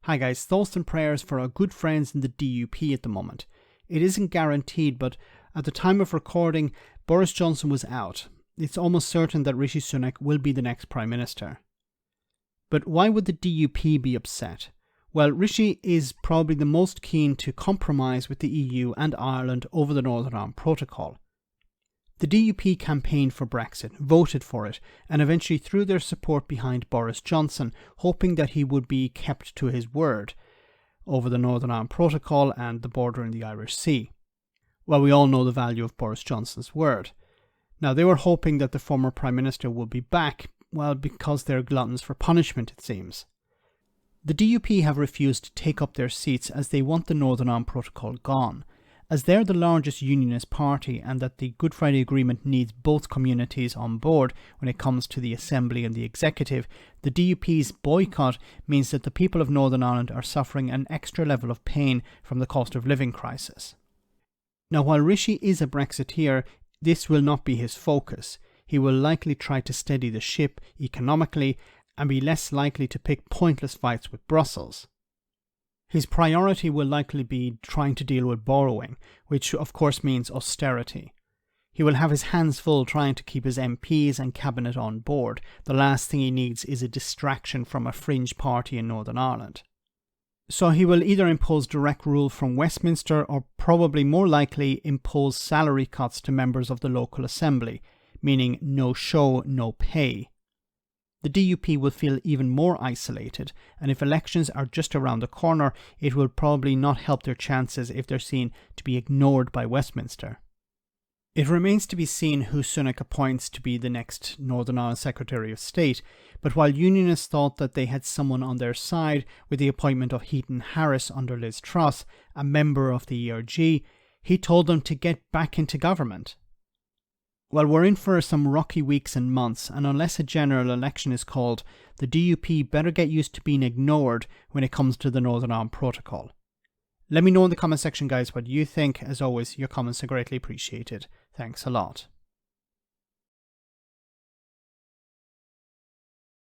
Hi guys, thoughts and prayers for our good friends in the DUP at the moment. It isn't guaranteed, but at the time of recording, Boris Johnson was out. It's almost certain that Rishi Sunak will be the next Prime Minister. But why would the DUP be upset? Well, Rishi is probably the most keen to compromise with the EU and Ireland over the Northern Ireland Protocol. The DUP campaigned for Brexit, voted for it, and eventually threw their support behind Boris Johnson, hoping that he would be kept to his word over the Northern Ireland Protocol and the border in the Irish Sea. Well, we all know the value of Boris Johnson's word. Now, they were hoping that the former Prime Minister would be back, well, because they're gluttons for punishment, it seems. The DUP have refused to take up their seats as they want the Northern Ireland Protocol gone. As they're the largest unionist party and that the Good Friday Agreement needs both communities on board when it comes to the Assembly and the Executive, the DUP's boycott means that the people of Northern Ireland are suffering an extra level of pain from the cost of living crisis. Now, while Rishi is a Brexiteer, this will not be his focus. He will likely try to steady the ship economically and be less likely to pick pointless fights with Brussels. His priority will likely be trying to deal with borrowing, which of course means austerity. He will have his hands full trying to keep his MPs and cabinet on board. The last thing he needs is a distraction from a fringe party in Northern Ireland. So he will either impose direct rule from Westminster or probably more likely impose salary cuts to members of the local assembly, meaning no show, no pay. The DUP will feel even more isolated, and if elections are just around the corner, it will probably not help their chances if they're seen to be ignored by Westminster. It remains to be seen who Sunak appoints to be the next Northern Ireland Secretary of State, but while Unionists thought that they had someone on their side with the appointment of Heaton Harris under Liz Truss, a member of the ERG, he told them to get back into government. Well, we're in for some rocky weeks and months, and unless a general election is called, the DUP better get used to being ignored when it comes to the Northern Ireland Protocol. Let me know in the comment section, guys, what you think. As always, your comments are greatly appreciated. Thanks a lot.